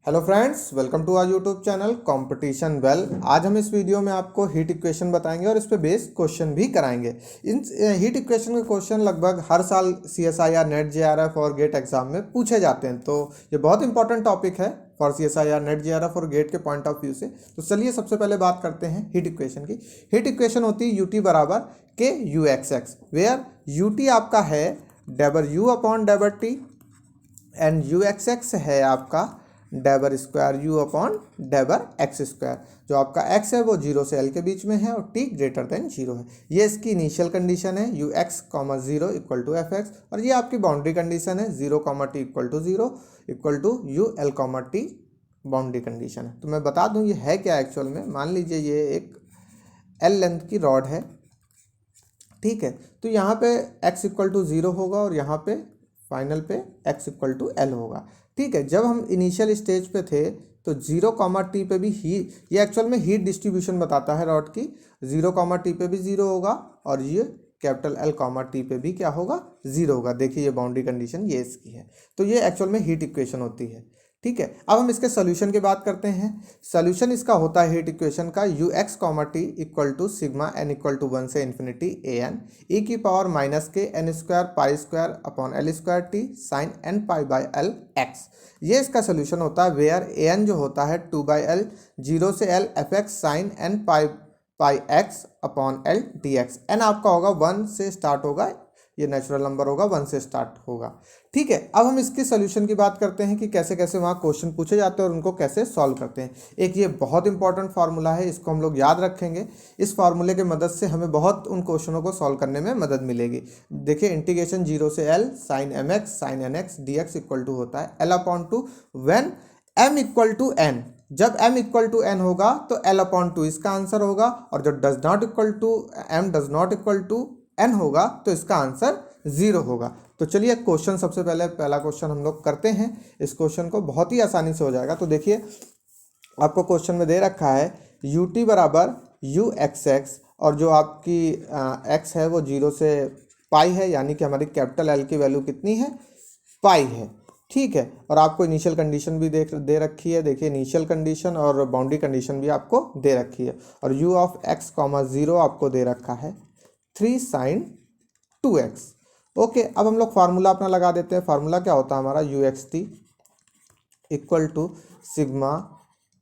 Hello friends, welcome to our YouTube channel competition well. आज हम इस वीडियो में आपको हीट इक्वेशन बताएंगे और इस पे बेस्ड क्वेश्चन भी कराएंगे। इन हीट इक्वेशन के क्वेश्चन लगभग हर साल CSIR नेट JRF और गेट एग्जाम में पूछे जाते हैं, तो ये बहुत इंपॉर्टेंट टॉपिक है फॉर CSIR नेट JRF और गेट के पॉइंट ऑफ व्यू से। तो चलिए सबसे पहले बात करते हैं हीट इक्वेशन की। हीट इक्वेशन होती है UT बराबर KUXX, वेयर UT आपका है W/T एंड UXX है आपका W/U/x²। जो आपका x है वो 0 से L के बीच में है और t ग्रेटर देन 0 है। ये इसकी इनिशियल कंडीशन है ux, 0 इक्वल टू fx, और ये आपकी बाउंड्री कंडीशन है 0, t equal to 0 equal to UL, t boundary condition है। तो मैं बता दूं ये है क्या एक्चुअल में। मान लीजिए ये एक L लेंथ की रॉड है, ठीक है। तो यहाँ पे x इक्वल टू 0 होगा और यहाँ पे फाइनल पे x इक्वल टू L होगा, ठीक है। जब हम इनिशियल स्टेज पे थे तो 0, t पे भी ये एक्चुअल में हीट डिस्ट्रीब्यूशन बताता है रॉड की। 0, t पे भी 0 होगा और ये कैपिटल L, t पे भी क्या होगा, 0 होगा। देखिए ये बाउंड्री कंडीशन ये इसकी है। तो ये एक्चुअल में हीट इक्वेशन होती है, ठीक है। अब हम इसके सोल्यूशन की बात करते हैं। सोल्यूशन इसका होता है हीट इक्वेशन का ux, t equal to sigma n equal to 1 से इन्फिनिटी an e की power -k n² pi square upon L² t sine n pi by L x। ये इसका सोल्यूशन होता है वेयर an जो होता है 2/L 0 से L fx साइन n पाई x upon L dx। n आपका होगा 1 से स्टार्ट होगा, ये नेचुरल नंबर होगा, 1 से स्टार्ट होगा, ठीक है। अब हम इसके सोल्यूशन की बात करते हैं कि कैसे कैसे वहाँ क्वेश्चन पूछे जाते हैं और उनको कैसे सॉल्व करते हैं। एक ये बहुत इंपॉर्टेंट फार्मूला है, इसको हम लोग याद रखेंगे। इस फार्मूले की मदद से हमें बहुत उन क्वेश्चनों को सॉल्व करने में मदद मिलेगी। देखिए इंटीग्रेशन 0 से L sine mx sine nx dx equal to होता है L/2 when m equal to n। जब m इक्वल टू n होगा तो L/2 इसका आंसर होगा, और जब does not equal to n होगा तो इसका आंसर 0 होगा। तो चलिए क्वेश्चन सबसे पहला क्वेश्चन हम लोग करते हैं। इस क्वेश्चन को बहुत ही आसानी से हो जाएगा। तो देखिए आपको क्वेश्चन में दे रखा है UT बराबर UXX, और जो आपकी x है वो 0 से पाई है, यानी कि हमारी कैपिटल L की वैल्यू कितनी है, पाई है, ठीक है। और आपको इनिशियल कंडीशन भी दे रखी है। देखिए इनिशियल कंडीशन और बाउंड्री कंडीशन भी आपको दे रखी है, और U(x, 0) आपको दे रखा है 3 sin 2x। ओके, अब हम लोग फार्मूला अपना लगा देते हैं। फार्मूला क्या होता है हमारा, UXT equal to sigma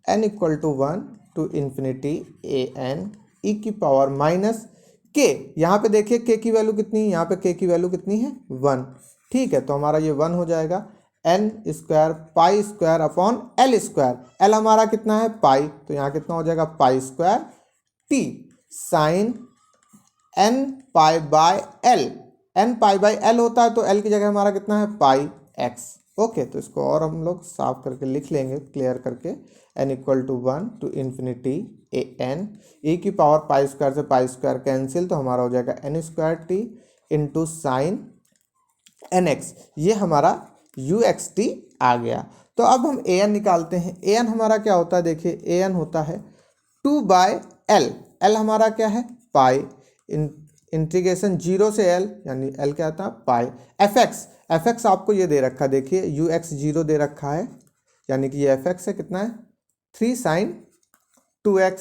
n equal to 1 to infinity an e की पावर -k। यहाँ पे देखिए k की वैल्यू कितनी है, यहाँ पे k की वैल्यू कितनी है, 1, ठीक है। तो हमारा ये 1 हो जाएगा n² pi square upon L²। L हमारा कितना है, पाई, तो यहाँ कितना हो जाएगा, pi square t sine n pi by L। n pi by L होता है तो L की जगह हमारा कितना है, पाई x। ओके, तो इसको और हम लोग साफ करके लिख लेंगे, क्लियर करके। n equal to 1 to infinity an e की पावर पाई स्क्वायर से पाई स्क्वायर कैंसिल, तो हमारा हो जाएगा n² t into sine nx। ये हमारा UXT आ गया। तो अब हम an निकालते हैं। an हमारा क्या होता है, देखिए an होता है 2/L। L हमारा क्या है, पाई, इंटीग्रेशन 0 से L, यानी L क्या था, पाई। fx आपको ये दे रखा है, देखिए ux 0 दे रखा है, यानी कि ये fx है, कितना है, 3 sin 2x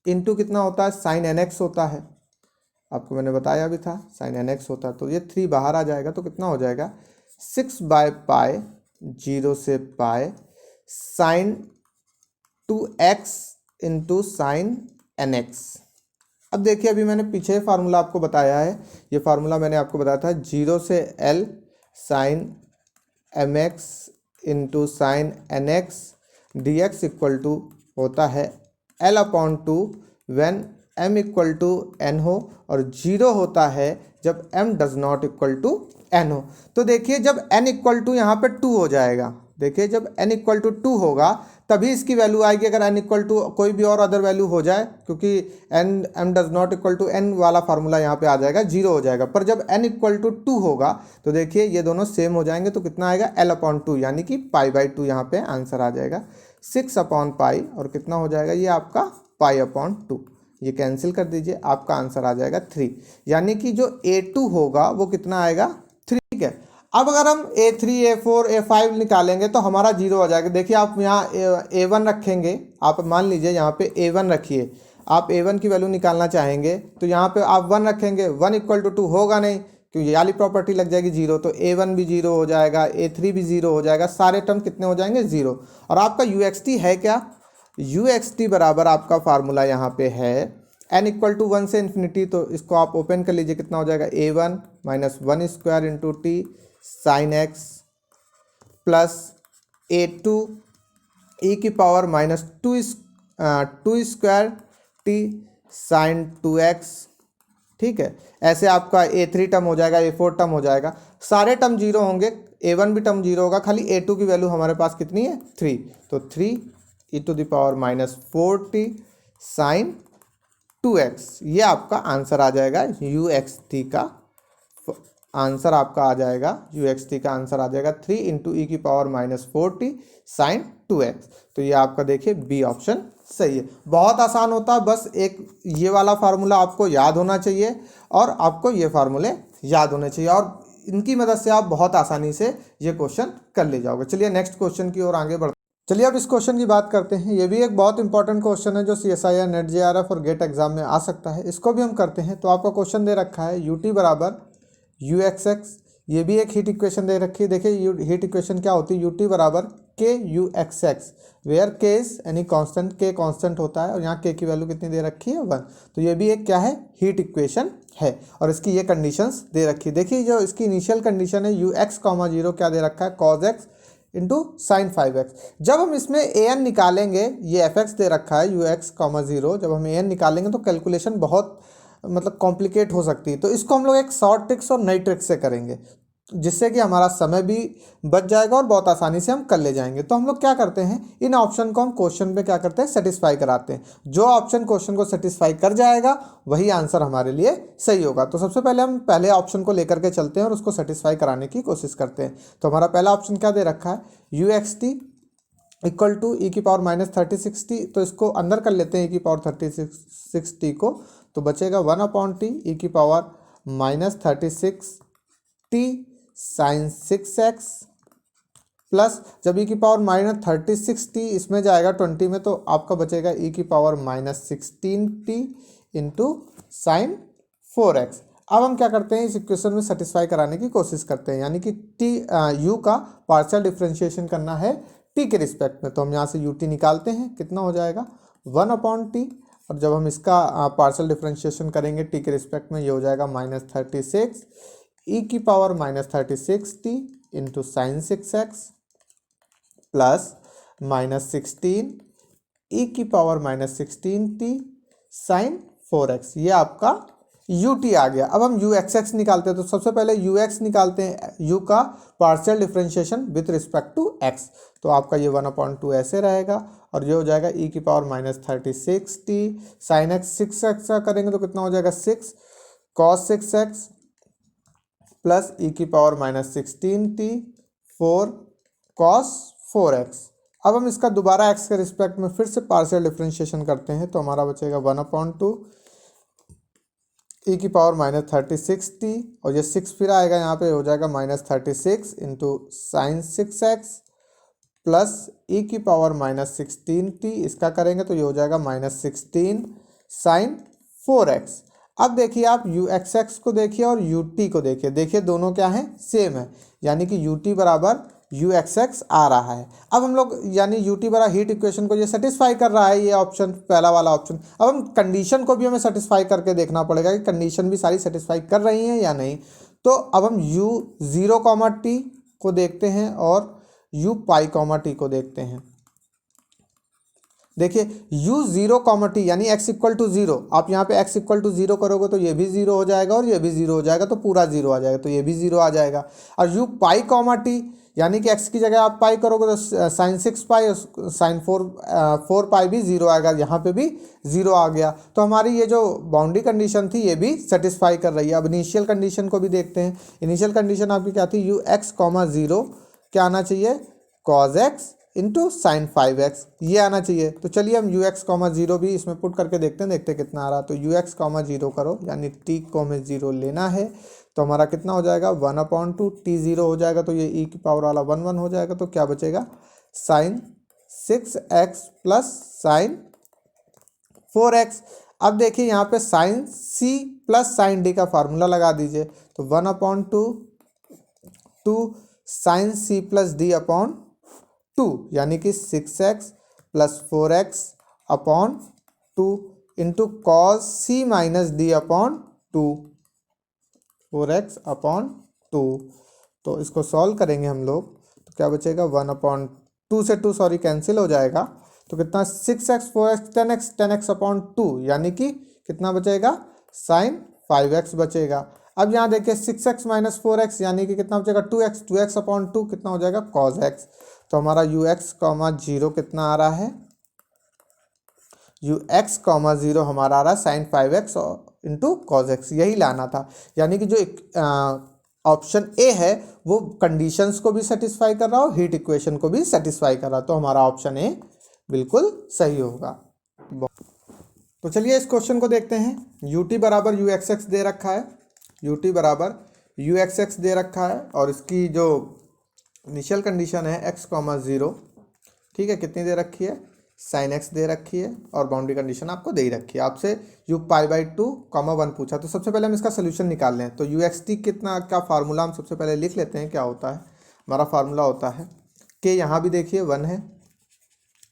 इंटू कितना होता है, sin nx होता है, आपको मैंने बताया भी था sin nx होता है। तो ये 3 बाहर आ जाएगा, तो कितना हो जाएगा, 6/पाई 0 से पाई sin 2x into sine nx। अब देखिए अभी मैंने पीछे फार्मूला आपको बताया है, ये फार्मूला मैंने आपको बताया था 0 से L sine mx into sine nx dx equal to होता है L/2 when m equal to n हो, और 0 होता है जब m does not equal to n हो। तो देखिए जब n इक्वल टू यहाँ पे 2 हो जाएगा, देखिए जब n इक्वल टू 2 होगा तभी इसकी वैल्यू आएगी। अगर n इक्वल टू कोई भी और अदर वैल्यू हो जाए, क्योंकि m does not equal to n वाला फार्मूला यहाँ पे आ जाएगा, 0 हो जाएगा। पर जब n इक्वल टू 2 होगा तो देखिए ये दोनों सेम हो जाएंगे, तो कितना आएगा, L/2, यानी कि पाई/2 यहाँ पे आंसर आ जाएगा 6/पाई, और कितना हो जाएगा ये आपका पाई/2। ये कैंसिल कर दीजिए, आपका आंसर आ जाएगा 3, यानी कि जो A2 होगा वो कितना आएगा, 3, ठीक है। अब अगर हम A3, A4, A5 निकालेंगे तो हमारा जीरो हो जाएगा। देखिए आप यहाँ A1 रखेंगे, आप मान लीजिए यहाँ पे A1 रखिए, आप A1 की वैल्यू निकालना चाहेंगे तो यहाँ पे आप 1 रखेंगे, 1 इक्वल टू 2 होगा नहीं क्योंकि ये वाली प्रॉपर्टी लग जाएगी जीरो, तो A1 भी जीरो हो जाएगा, A3 भी जीरो हो जाएगा, सारे टर्म कितने हो जाएंगे जीरो। और आपका UXT है क्या, UXT बराबर आपका फार्मूला यहाँ पे है n इक्वल टू 1 से इन्फिनिटी, तो इसको आप ओपन कर लीजिए, कितना हो जाएगा A1 minus 1 square into T sine X plus A2 E की power minus two square T sine 2x। ठीक है, ऐसे आपका A3 टर्म हो जाएगा, A4 टर्म हो जाएगा, सारे टर्म जीरो होंगे, A1 भी टर्म जीरो होगा, खाली A2 की वैल्यू हमारे पास कितनी है 3, तो 3 e to the power minus 4t sine 2x। ये आपका आंसर आ जाएगा UXT का आंसर आपका आ जाएगा, UXT का आंसर आ जाएगा 3 इंटू ई की power minus 4t sine 2x। तो ये आपका देखिए बी ऑप्शन सही है। बहुत आसान होता है, बस एक ये वाला फार्मूला आपको याद होना चाहिए और आपको ये फार्मूले याद होने चाहिए और इनकी मदद से आप बहुत आसानी से ये क्वेश्चन कर ले जाओगे। चलिए नेक्स्ट क्वेश्चन की ओर आगे बढ़ते हैं। चलिए अब इस क्वेश्चन की बात करते हैं। ये भी एक बहुत इंपॉर्टेंट क्वेश्चन है जो CSIR, नेट JRF और गेट एग्जाम में आ सकता है। इसको भी हम करते हैं। तो आपका क्वेश्चन दे रखा है UT बराबर UXX, ये भी एक हीट इक्वेशन दे रखी है। देखिए हीट इक्वेशन क्या होती है, UT बराबर KUXX, where K is any constant, K constant होता है और यहाँ K की वैल्यू कितनी दे रखी है 1। तो ये भी एक क्या है हीट इक्वेशन है और इसकी ये कंडीशंस दे रखी है। देखिए जो इसकी इनिशियल कंडीशन है UX, 0 क्या दे रखा है cos x into sine 5x। जब हम इसमें an निकालेंगे, ये fx दे रखा है UX, 0, जब हम an निकालेंगे तो कैलकुलेशन बहुत मतलब कॉम्प्लिकेट हो सकती है। तो इसको हम लोग एक शॉर्ट ट्रिक्स और नई ट्रिक्स से करेंगे जिससे कि हमारा समय भी बच जाएगा और बहुत आसानी से हम कर ले जाएंगे। तो हम लोग क्या करते हैं, इन ऑप्शन को हम क्वेश्चन पे क्या करते हैं सेटिस्फाई कराते हैं। जो ऑप्शन क्वेश्चन को सेटिस्फाई कर जाएगा वही आंसर हमारे लिए सही होगा। तो सबसे पहले हम पहले ऑप्शन को लेकर के चलते हैं और उसको सेटिस्फाई कराने की कोशिश करते हैं। तो हमारा पहला ऑप्शन क्या दे रखा है UXT इक्वल टू ई की पावर माइनस 36t। तो इसको अंदर कर लेते हैं ई की पावर 36t को, तो बचेगा 1/t ई की power minus 36t sign 6x plus जब ई की पावर माइनस 36t इसमें जाएगा 20 में तो आपका बचेगा ई की power minus 16t into sine 4x। अब हम क्या करते हैं, इस इक्वेशन में सेटिस्फाई कराने की कोशिश करते हैं, यानी कि u का पार्शियल डिफ्रेंशिएशन करना है t के रिस्पेक्ट में। तो हम यहाँ से ut निकालते हैं, कितना हो जाएगा 1/t और जब हम इसका पार्शियल डिफ्रेंशिएशन करेंगे t के रिस्पेक्ट में, ये हो जाएगा माइनस 36 ई की power minus 36t into sine 6x plus minus 16 ई की power minus 16t sign 4x। ये आपका ut आ गया। अब हम UXX निकालते हैं। तो सबसे पहले UX निकालते हैं, u का partial differentiation with respect to x। तो आपका ये 1/2 ऐसे रहेगा और ये हो जाएगा ई की power minus 36t sign x 6x का करेंगे तो कितना हो जाएगा 6 cos 6x प्लस ई की power minus 16t 4 cos 4x। अब हम इसका दोबारा x के रिस्पेक्ट में फिर से पार्शियल डिफ्रेंशिएशन करते हैं तो हमारा बचेगा 1/2 ई की पावर माइनस 36t और ये 6 फिर आएगा यहाँ पे, हो जाएगा minus 36 into sine 6x plus e की पावर माइनस 16t, इसका करेंगे तो ये हो जाएगा माइनस 16 साइन 4x। अब देखिए आप UXX को देखिए और UT को देखिए, देखिए दोनों क्या हैं सेम है, यानी कि UT बराबर UXX आ रहा है। अब हम लोग यानी UT बराबर हीट इक्वेशन को ये सेटिस्फाई कर रहा है, ये ऑप्शन पहला वाला ऑप्शन। अब हम कंडीशन को भी हमें सेटिस्फाई करके देखना पड़ेगा कि कंडीशन भी सारी सेटिस्फाई कर रही हैं या नहीं। तो अब हम U0, t को देखते हैं और U π, t को देखते हैं। देखिए U0, t यानी x इक्वल टू 0, आप यहाँ पे x इक्वल टू 0 करोगे तो ये भी 0 हो जाएगा और ये भी 0 हो जाएगा, तो पूरा 0 आ जाएगा, तो ये भी 0 आ जाएगा। और U π, t यानी कि x की जगह आप पाई करोगे तो साइन 6π साइन 4π भी 0 आएगा, यहाँ पे भी 0 आ गया। तो हमारी ये जो बाउंड्री कंडीशन थी ये भी सेटिस्फाई कर रही है। अब इनिशियल कंडीशन को भी देखते हैं। इनिशियल कंडीशन आपकी क्या थी, UX, 0 क्या आना चाहिए cos x into sine 5x, ये आना चाहिए। तो चलिए हम ux कॉमा जीरो भी इसमें पुट करके देखते हैं, देखते कितना आ रहा है। तो ux कॉमा जीरो करो, यानी t को हमें जीरो लेना है, तो हमारा कितना हो जाएगा 1/2, t जीरो हो जाएगा तो ये e की पावर वाला 1 हो जाएगा, तो क्या बचेगा sign 6x plus sign 4x। अब देखिए यहाँ पे sine c plus sine d का फार्मूला लगा दीजिए, तो 1/2 sine c plus d upon 2, यानी कि 6x plus 4x upon 2 into cos c minus d upon 2, 4x upon 2। तो इसको सॉल्व करेंगे हम लोग, तो क्या बचेगा 1/2 से 2 सॉरी कैंसिल हो जाएगा, तो कितना 6x 4x 10x 10x upon 2, यानी कि कितना बचेगा साइन 5x बचेगा। अब यहाँ देखिए 6x माइनस 4x यानी कि कितना बचेगा 2x, 2x अपॉन 2 कितना हो जाएगा cos x। तो हमारा ux कॉमा जीरो कितना आ रहा है, ux कॉमा जीरो हमारा आ रहा है sign 5x into cos x, यही लाना था। यानी कि जो ऑप्शन ए है वो कंडीशंस को भी सेटिस्फाई कर रहा हो, हीट इक्वेशन को भी सेटिस्फाई कर रहा, तो हमारा ऑप्शन ए बिल्कुल सही होगा। तो चलिए इस क्वेश्चन को देखते हैं। ut बराबर यू एक्स एक्स दे रखा है, ut बराबर यू एक्स एक्स दे रखा है, और इसकी जो इनिशियल कंडीशन है x कॉमा जीरो, ठीक है, कितनी दे रखी है साइन x दे रखी है, और बाउंड्री कंडीशन आपको दे ही रखी है। आपसे u π/2 कॉमा 1 पूछा, तो सबसे पहले हम इसका सोल्यूशन निकाल लें। तो uxt कितना का फार्मूला हम सबसे पहले लिख लेते हैं, क्या होता है हमारा फार्मूला होता है k, यहाँ भी देखिए 1 है,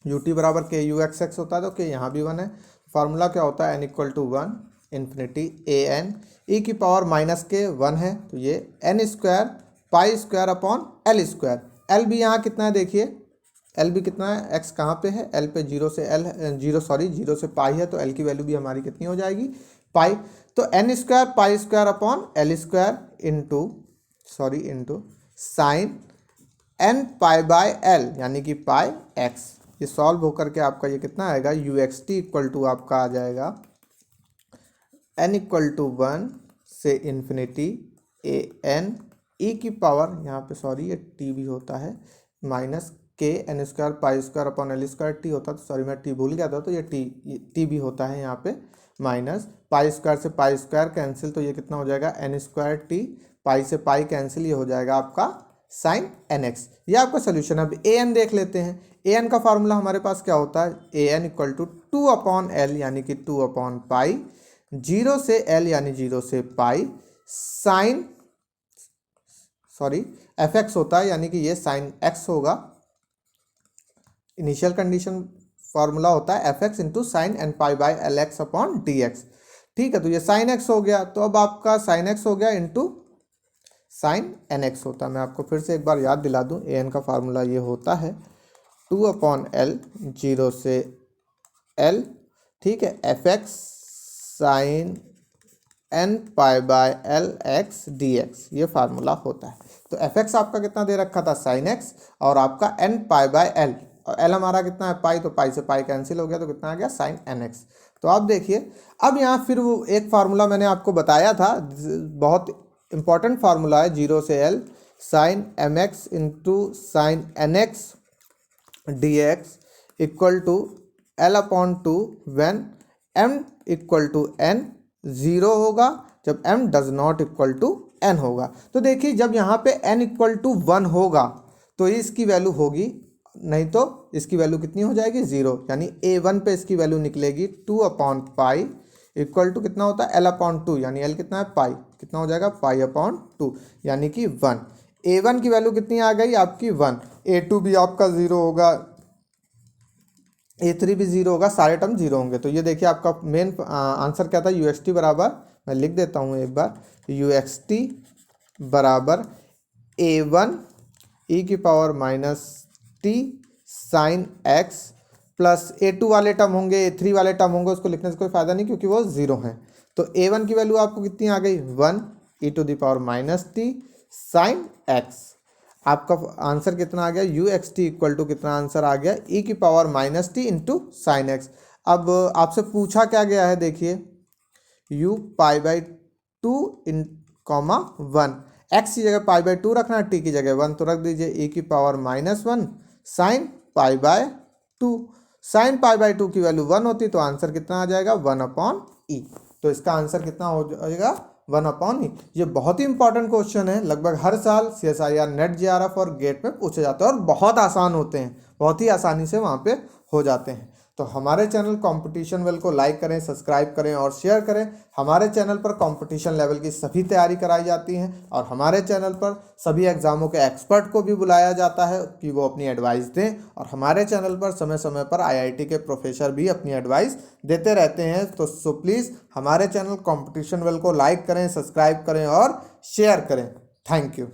ut बराबर k u एक्स एक्स होता है, तो k यहाँ भी 1 है। फार्मूला क्या होता है n equal to 1 infinity a n e की पावर माइनस के 1 है, तो ये n square pi square upon L square. L भी यहाँ कितना है देखिए, एल भी कितना है, x कहाँ पे है, एल पे जीरो से एल जीरो से पाई है, तो एल की वैल्यू भी हमारी कितनी हो जाएगी पाई। तो n square pi square upon L square into sine n π/l यानी कि पाई x। ये सॉल्व होकर के आपका ये कितना आएगा uxt इक्वल टू आपका आ जाएगा n इक्वल टू 1 से इन्फिनिटी a n e की पावर, यहाँ पे सॉरी ये t भी होता है, minus K N square pi square upon L square T होता, तो सॉरी मैं टी भूल गया था, तो ये टी भी होता है यहाँ पे, माइनस पाई स्क्वायर से पाई स्क्वायर कैंसिल, तो ये कितना हो जाएगा एन स्क्वायर टी, पाई से पाई कैंसिल, ये हो जाएगा आपका साइन एन एक्स। ये आपका सोल्यूशन है। अब ए एन देख लेते हैं। ए एन का फार्मूला हमारे पास क्या होता है, a n equal to 2 upon l यानी कि 2 अपॉन पाई, जीरो से एल यानी जीरो से पाई, साइन एफ एक्स होता है, यानी कि ये साइन एक्स होगा। इनिशियल कंडीशन फार्मूला होता है F X into sine N pi by L X upon D X, ठीक है। तो ये साइन एक्स हो गया, तो अब आपका साइन एक्स हो गया इंटू साइन एन एक्स होता है। मैं आपको फिर से एक बार याद दिला दूं, ए एन का फार्मूला ये होता है 2 अपॉन एल जीरो से एल, ठीक है, F X sine N pi by L X D X, ये फार्मूला होता है। तो एफ एक्स आपका कितना दे रखा था साइन एक्स, और आपका एन पाई बाय एल, और एल हमारा कितना है पाई, तो पाई से पाई कैंसिल हो गया, तो कितना आ गया साइन एन एक्स। तो आप देखिए अब यहाँ फिर वो एक फार्मूला मैंने आपको बताया था, बहुत इंपॉर्टेंट फार्मूला है, जीरो से L sine M X into sine N X D X equal to L upon two when M equal to N zero होगा, जब m does not equal to n होगा। तो देखिए जब यहाँ पे n इक्वल टू 1 होगा तो इसकी वैल्यू होगी, नहीं तो इसकी वैल्यू कितनी हो जाएगी 0, यानी a1 पे इसकी वैल्यू निकलेगी 2 अपॉन पाई इक्वल टू कितना होता है l अपॉन 2, यानी l कितना है पाई, कितना हो जाएगा पाई अपॉन 2 यानी कि 1। a1 की वैल्यू कितनी आ गई आपकी 1, a2 भी आपका 0 होगा, A3 भी 0 होगा, सारे टर्म 0 होंगे। तो ये देखिए आपका मेन आंसर क्या था, UXT बराबर, मैं लिख देता हूँ एक बार, UXT बराबर A1 e की power minus T sine X plus A2 वाले टर्म होंगे, A3 वाले टर्म होंगे, उसको लिखने से कोई फ़ायदा नहीं क्योंकि वो 0 हैं। तो A1 की वैल्यू आपको कितनी आ गई 1 e to the power minus T sine X. आपका आंसर कितना आ गया UXT इक्वल टू कितना आंसर आ गया e की power minus T into sine X. अब आपसे पूछा क्या गया है, देखिए u π/2 इन कॉमा 1, x की जगह π/2 रखना है, t की जगह 1, तो रख दीजिए e की power minus 1 sine pi by 2। Sine pi by 2 की वैल्यू 1 होती तो आंसर कितना आ जाएगा 1/e। तो इसका आंसर कितना हो जाएगा 1/e। ये बहुत ही इंपॉर्टेंट क्वेश्चन है, लगभग हर साल CSIR नेट JRF और गेट में पूछे जाते हैं और बहुत आसान होते हैं, बहुत ही आसानी से वहाँ पे हो जाते हैं। तो हमारे चैनल कंपटीशन वेल को लाइक करें, सब्सक्राइब करें और शेयर करें। हमारे चैनल पर कंपटीशन लेवल की सभी तैयारी कराई जाती है और हमारे चैनल पर सभी एग्जामों के एक्सपर्ट को भी बुलाया जाता है कि वो अपनी एडवाइस दें, और हमारे चैनल पर समय समय पर IIT के प्रोफेसर भी अपनी एडवाइस देते रहते हैं। तो सो प्लीज़ हमारे चैनल कंपटीशन वेल को लाइक करें, सब्सक्राइब करें और शेयर करें। Thank you.